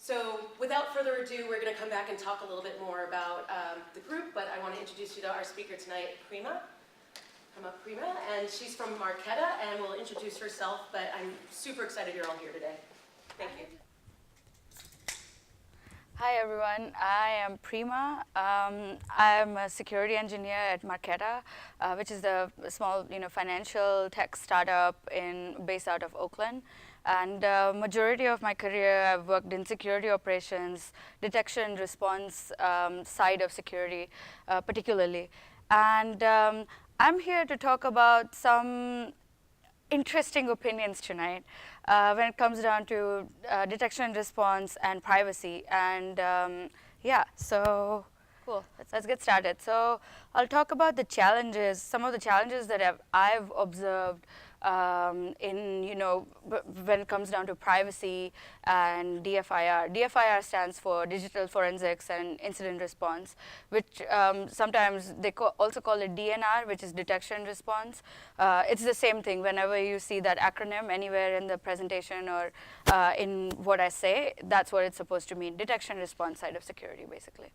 So without further ado, we're going to come back and talk a little bit more about the group, but I want to introduce you to our speaker tonight, Prima. Come up, Prima, and she's from Marquetta and will introduce herself, but I'm super excited you're all here today. Thank you. Hi everyone, I am Prima. I'm a security engineer at Marquetta, which is the small financial tech startup based out of Oakland. And majority of my career I've worked in security operations, detection and response side of security particularly. And I'm here to talk about some interesting opinions tonight when it comes down to detection and response and privacy. And yeah, so cool. Let's get started. So I'll talk about the challenges, some of the challenges that I've observed when it comes down to privacy and DFIR. DFIR stands for Digital Forensics and Incident Response, which sometimes they also call it DNR, which is Detection Response. It's the same thing. Whenever you see that acronym anywhere in the presentation or in what I say, that's what it's supposed to mean, detection response side of security, basically.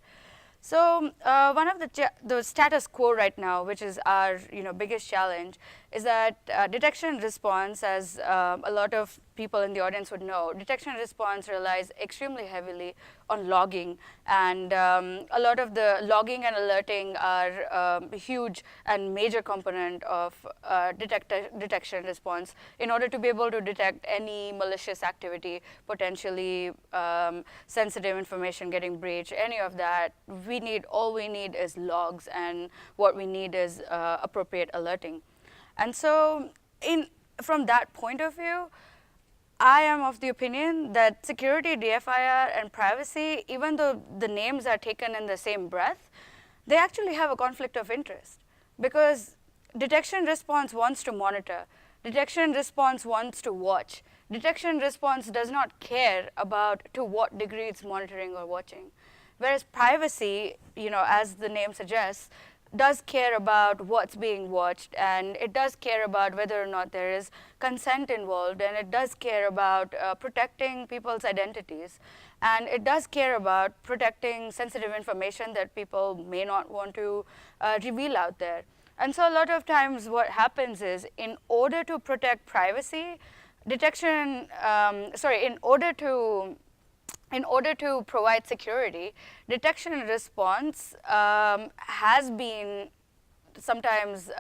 So one of the status quo right now, which is our biggest challenge, is that detection and response, as a lot of people in the audience would know, detection and response relies extremely heavily on logging. And a lot of the logging and alerting are a huge and major component of detection and response in order to be able to detect any malicious activity, potentially sensitive information getting breached, any of that. All we need is logs, and what we need is appropriate alerting. And so from that point of view, I am of the opinion that security, DFIR, and privacy, even though the names are taken in the same breath, they actually have a conflict of interest. Because detection response wants to monitor. Detection response wants to watch. Detection response does not care about to what degree it's monitoring or watching. Whereas privacy, as the name suggests, does care about what's being watched, and it does care about whether or not there is consent involved, and it does care about protecting people's identities, and it does care about protecting sensitive information that people may not want to reveal out there. And so a lot of times what happens is, in order to protect privacy, in order to provide security, detection and response has been sometimes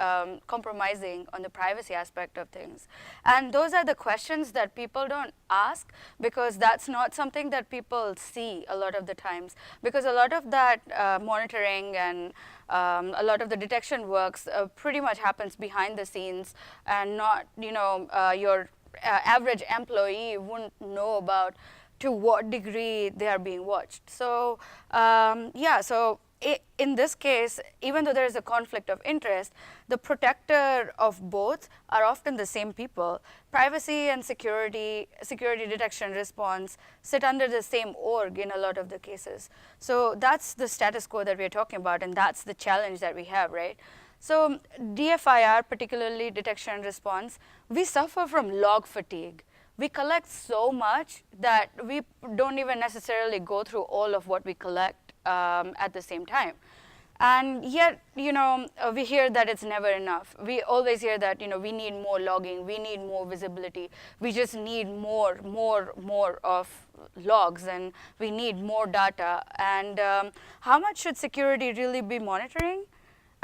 compromising on the privacy aspect of things. And those are the questions that people don't ask, because that's not something that people see a lot of the times. Because a lot of that monitoring and a lot of the detection works pretty much happens behind the scenes, and not, your average employee wouldn't know about to what degree they are being watched. So in this case, even though there is a conflict of interest, the protector of both are often the same people. Privacy and security detection response sit under the same org in a lot of the cases. So that's the status quo that we're talking about, and that's the challenge that we have, right? So DFIR, particularly detection and response, we suffer from log fatigue. We collect so much that we don't even necessarily go through all of what we collect at the same time. And yet, we hear that it's never enough. We always hear that, we need more logging, we need more visibility, we just need more of logs, and we need more data. And how much should security really be monitoring?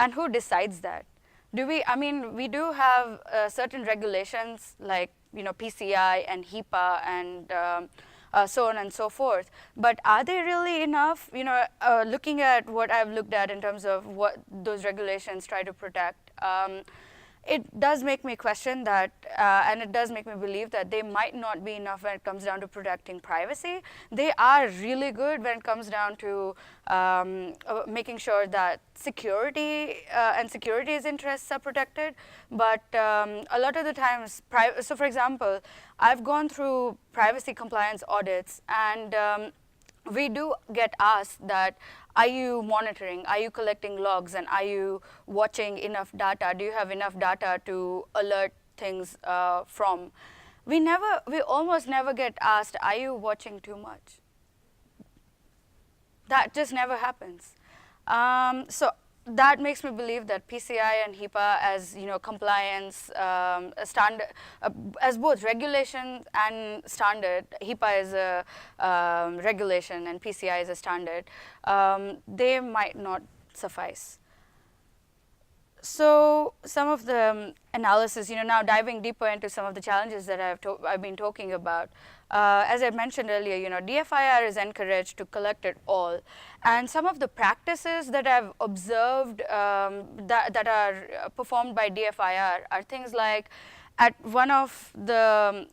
And who decides that? We do have certain regulations like PCI and HIPAA and so on and so forth. But are they really enough? Looking at what I've looked at in terms of what those regulations try to protect, it does make me question that, and it does make me believe that they might not be enough when it comes down to protecting privacy. They are really good when it comes down to making sure that security and security's interests are protected. But a lot of the times, so for example, I've gone through privacy compliance audits, and we do get asked that, are you monitoring, are you collecting logs, and are you watching enough data? Do you have enough data to alert things from? We almost never get asked, are you watching too much? That just never happens. So that makes me believe that PCI and HIPAA as compliance standard, as both regulation and standard. HIPAA is a regulation and PCI is a standard. They might not suffice. So some of the analysis, now diving deeper into some of the challenges that I've been talking about. As I mentioned earlier, DFIR is encouraged to collect it all, and some of the practices that I've observed that are performed by DFIR are things like, at one of the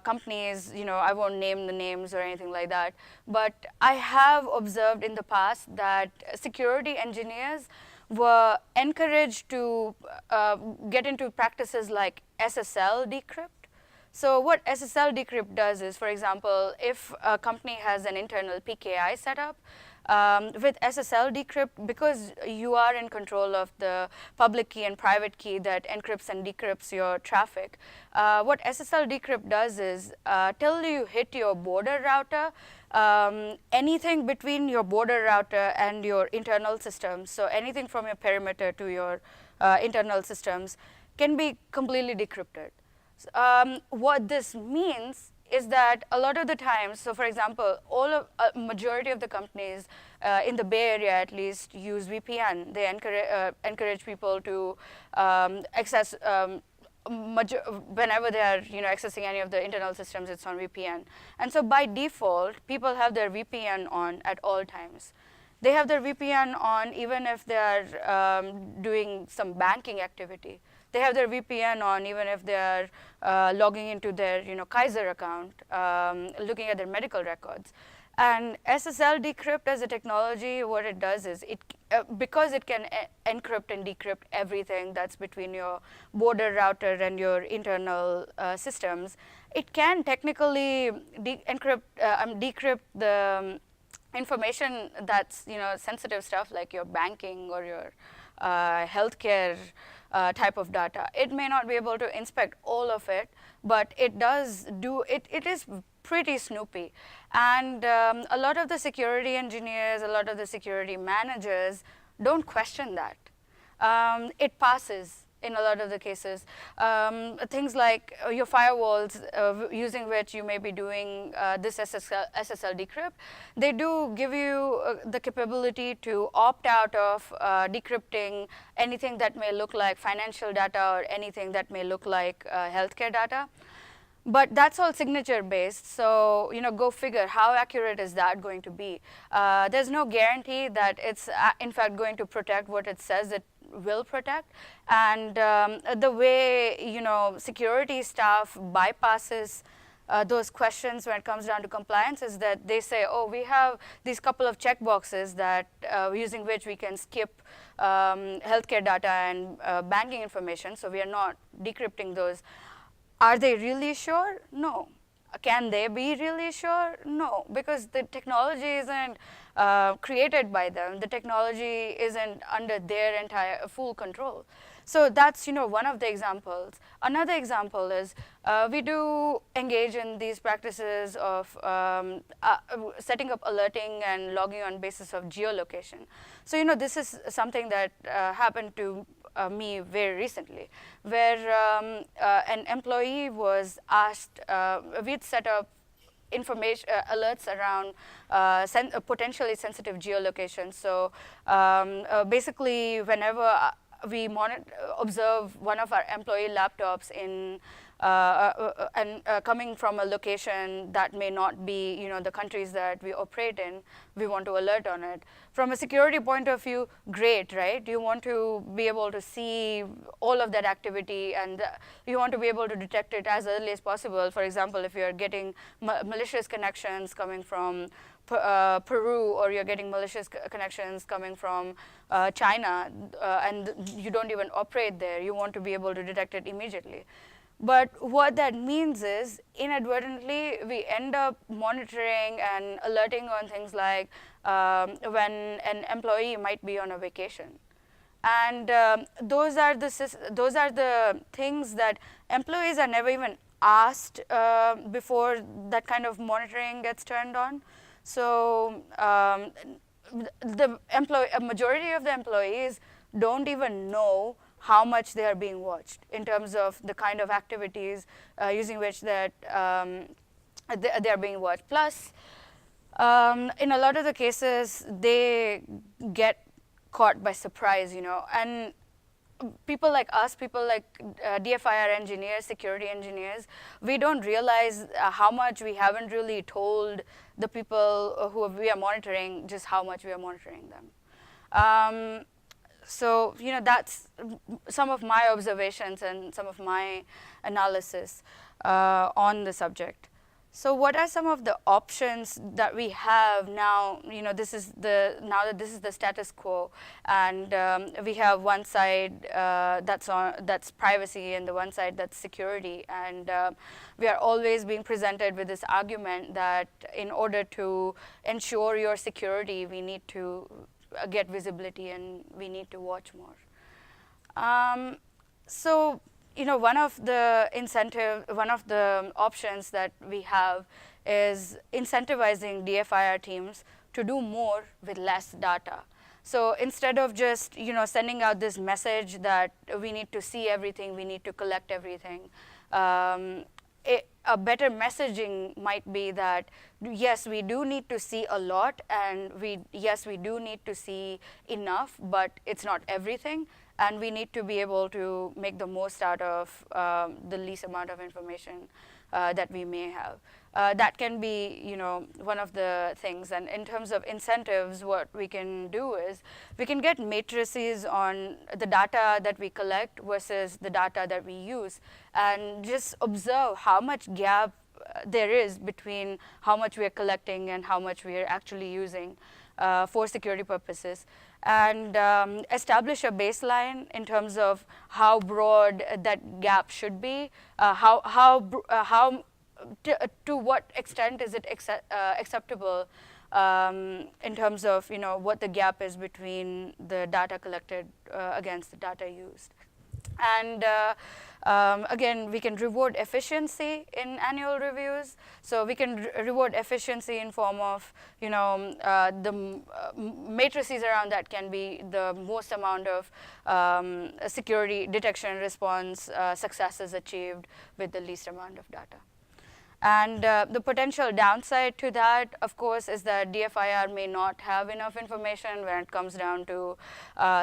companies, I won't name the names or anything like that, but I have observed in the past that security engineers were encouraged to get into practices like SSL decrypt. So what SSL decrypt does is, for example, if a company has an internal PKI setup, with SSL decrypt, because you are in control of the public key and private key that encrypts and decrypts your traffic, what SSL decrypt does is, till you hit your border router, anything between your border router and your internal systems, so anything from your perimeter to your internal systems, can be completely decrypted. What this means is that a lot of the times, so for example, majority of the companies in the Bay Area at least use VPN. They encourage people to access whenever they are accessing any of the internal systems, it's on VPN. And so by default, people have their VPN on at all times. They have their VPN on even if they are doing some banking activity. They have their VPN on even if they are logging into their Kaiser account, looking at their medical records. And SSL decrypt as a technology, what it does is, because it can encrypt and decrypt everything that's between your border router and your internal systems, it can technically decrypt the information that's sensitive stuff like your banking or your healthcare type of data. It may not be able to inspect all of it, but it does do it. It is pretty snoopy, and a lot of the security engineers, a lot of the security managers don't question that. It passes in a lot of the cases. Things like your firewalls, using which you may be doing this SSL decrypt, they do give you the capability to opt out of decrypting anything that may look like financial data or anything that may look like healthcare data. But that's all signature based, so go figure, how accurate is that going to be? There's no guarantee that it's in fact going to protect what it says it will protect. And the way security staff bypasses those questions when it comes down to compliance is that they say, oh, we have these couple of checkboxes that using which we can skip healthcare data and banking information, so we are not decrypting those. Are they really sure? No. Can they be really sure? No, because the technology isn't created by them. The technology isn't under their entire full control. So that's one of the examples. Another example is we do engage in these practices of setting up alerting and logging on basis of geolocation. So this is something that happened to me very recently, where an employee was asked, we'd set up information alerts around potentially sensitive geolocation. So basically, whenever we observe one of our employee laptops in coming from a location that may not be the countries that we operate in, we want to alert on it. From a security point of view, great, right? You want to be able to see all of that activity, and you want to be able to detect it as early as possible. For example, if you're getting malicious connections coming from Peru, or you're getting malicious connections coming from China, and you don't even operate there, you want to be able to detect it immediately. But what that means is, inadvertently, we end up monitoring and alerting on things like when an employee might be on a vacation. And those are the things that employees are never even asked before that kind of monitoring gets turned on. So a majority of the employees don't even know how much they are being watched in terms of the kind of activities using which that they are being watched. Plus, in a lot of the cases, they get caught by surprise, and people like us, people like DFIR engineers, security engineers, we don't realize how much we haven't really told the people who we are monitoring just how much we are monitoring them. So, that's some of my observations and some of my analysis on the subject. So what are some of the options that we have now? Now that this is the status quo, and we have one side that's privacy, and the one side that's security, and we are always being presented with this argument that in order to ensure your security, we need to get visibility and we need to watch more. So, one of the options that we have is incentivizing DFIR teams to do more with less data. So instead of just, sending out this message that we need to see everything, we need to collect everything, a better messaging might be that, yes, we do need to see a lot, and yes, we do need to see enough, but it's not everything. And we need to be able to make the most out of the least amount of information that we may have. That can be, one of the things. And in terms of incentives, what we can do is we can get matrices on the data that we collect versus the data that we use, and just observe how much gap there is between how much we are collecting and how much we are actually using for security purposes, and establish a baseline in terms of how broad that gap should be, to what extent is it acceptable in terms of what the gap is between the data collected against the data used. And again, we can reward efficiency in annual reviews. So we can reward efficiency in form of, the matrices around that can be the most amount of security detection and response successes achieved with the least amount of data. And the potential downside to that, of course, is that DFIR may not have enough information when it comes down to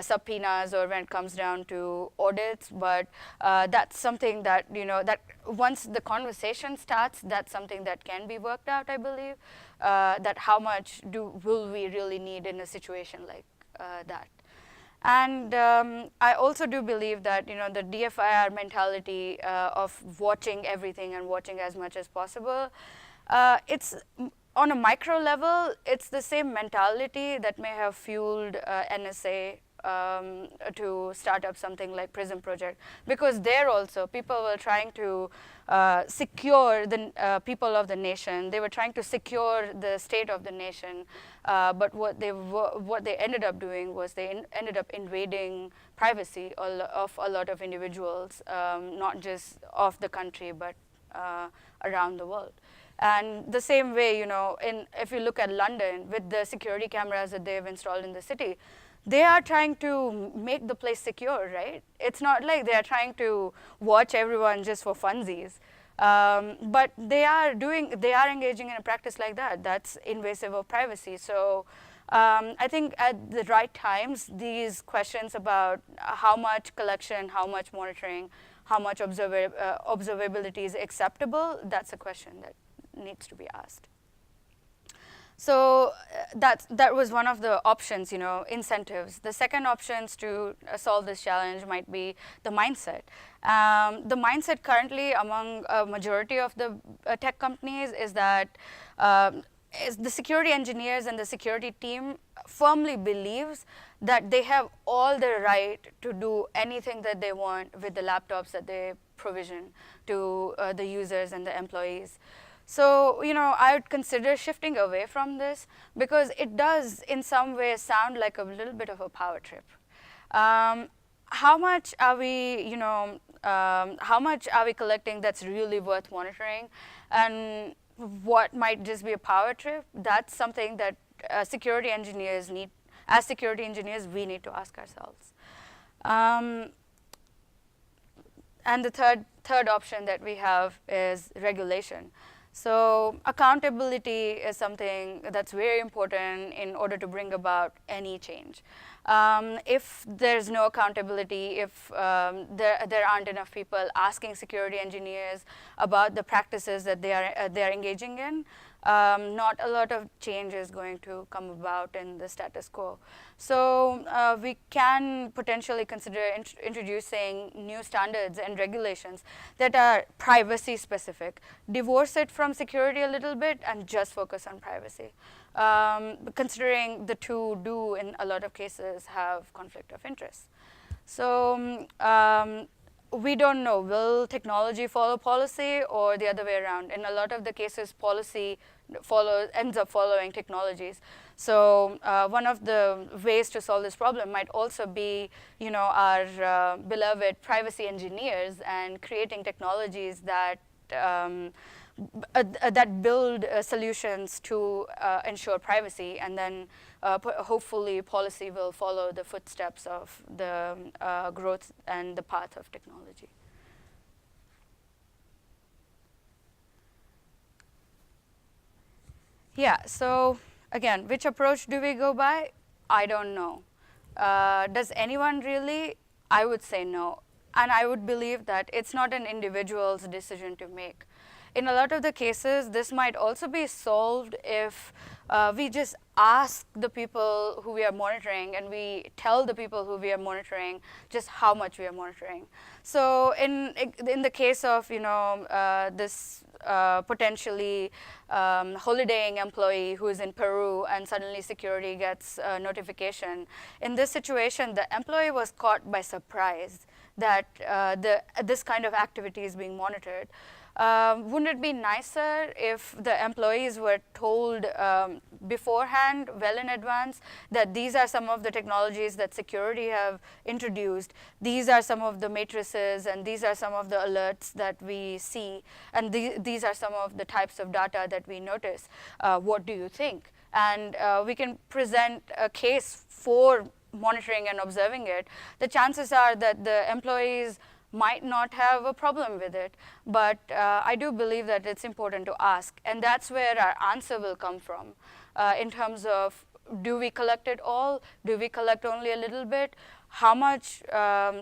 subpoenas or when it comes down to audits. But that's something that, that once the conversation starts, that's something that can be worked out, I believe, that how much will we really need in a situation like that. And I also do believe that the DFIR mentality of watching everything and watching as much as possible, it's on a micro level, it's the same mentality that may have fueled NSA to start up something like PRISM project, because there also people were trying to secure the people of the nation. They were trying to secure the state of the nation, but what they ended up doing was they ended up invading privacy of a lot of individuals, not just of the country, but around the world. And the same way, if you look at London with the security cameras that they've installed in the city, they are trying to make the place secure, right? It's not like they are trying to watch everyone just for funsies. But they are engaging in a practice like that. That's invasive of privacy. So I think at the right times, these questions about how much collection, how much monitoring, how much observability is acceptable, that's a question that needs to be asked. So that was one of the options, incentives. The second options to solve this challenge might be the mindset. The mindset currently among a majority of the tech companies is that the security engineers and the security team firmly believes that they have all the right to do anything that they want with the laptops that they provision to the users and the employees. So, I would consider shifting away from this, because it does in some ways sound like a little bit of a power trip. How much are we, how much are we collecting that's really worth monitoring, and what might just be a power trip? That's something that security engineers as security engineers, we need to ask ourselves. And the third option that we have is regulation. So accountability is something that's very important in order to bring about any change. If there's no accountability, if there aren't enough people asking security engineers about the practices that they are engaging in, not a lot of change is going to come about in the status quo. So we can potentially consider introducing new standards and regulations that are privacy specific, divorce it from security a little bit, and just focus on privacy. Considering the two do, in a lot of cases, have conflict of interest. So we don't know, will technology follow policy or the other way around? In a lot of the cases, policy ends up following technologies. So one of the ways to solve this problem might also be, our beloved privacy engineers and creating technologies that that build solutions to ensure privacy, and then hopefully policy will follow the footsteps of the growth and the path of technology. Yeah, so again, which approach do we go by? I don't know. Does anyone really? I would say no. And I would believe that it's not an individual's decision to make. In a lot of the cases, this might also be solved if we just ask the people who we are monitoring, and we tell the people who we are monitoring just how much we are monitoring. So in the case of this potentially holidaying employee who is in Peru, and suddenly security gets a notification. In this situation, the employee was caught by surprise that this kind of activity is being monitored. Wouldn't it be nicer if the employees were told beforehand, well in advance, that these are some of the technologies that security have introduced, these are some of the matrices, and these are some of the alerts that we see, and these are some of the types of data that we notice. What do you think? And we can present a case for monitoring and observing it. The chances are that the employees might not have a problem with it, but I do believe that it's important to ask, and that's where our answer will come from in terms of, do we collect it all? Do we collect only a little bit? How much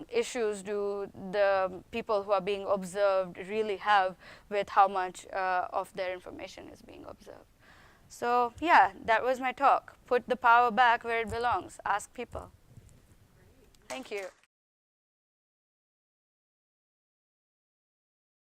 issues do the people who are being observed really have with how much of their information is being observed? So yeah, that was my talk. Put the power back where it belongs. Ask people. Thank you.